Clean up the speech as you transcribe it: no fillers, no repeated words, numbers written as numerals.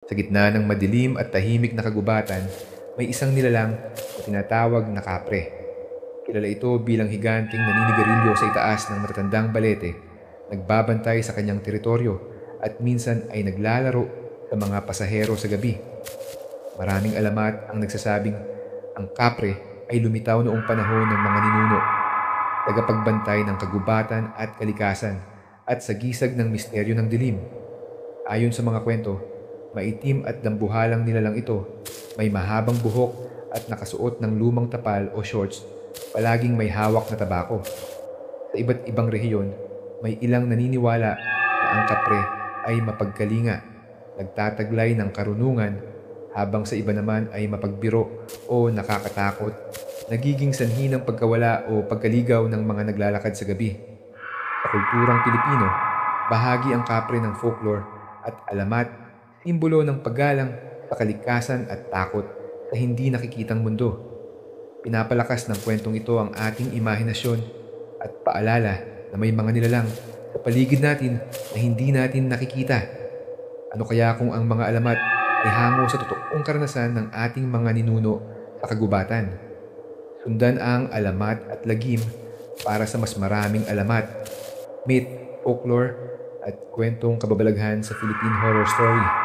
Sa gitna ng madilim at tahimik na kagubatan, may isang nilalang na tinatawag na kapre. Kilala ito bilang higanting naninigarilyo sa itaas ng matatandang balete, nagbabantay sa kanyang teritoryo at minsan ay naglalaro sa mga pasahero sa gabi. Maraming alamat ang nagsasabing ang kapre ay lumitaw noong panahon ng mga ninuno, tagapagbantay ng kagubatan at kalikasan at sagisag ng misteryo ng dilim. Ayon sa mga kwento, maitim at dambuhalang nilalang ito, may mahabang buhok at nakasuot ng lumang tapal o shorts, palaging may hawak na tabako. Sa iba't ibang rehiyon, may ilang naniniwala na ang kapre ay mapagkalinga, nagtataglay ng karunungan, habang sa iba naman ay mapagbiro o nakakatakot, nagiging sanhi ng pagkawala o pagkaligaw ng mga naglalakad sa gabi. Sa kulturang Pilipino, bahagi ang kapre ng folklore at alamat, simbolo ng paggalang sa kalikasan at takot sa hindi nakikitang mundo. Pinapalakas ng kwentong ito ang ating imahinasyon at paalala na may mga nilalang sa paligid natin na hindi natin nakikita. Ano kaya kung ang mga alamat ay hango sa totoong karanasan ng ating mga ninuno sa kagubatan? Sundan ang alamat at lagim para sa mas maraming alamat, myth, folklore, at kwentong kababalaghan sa Philippine Horror Story.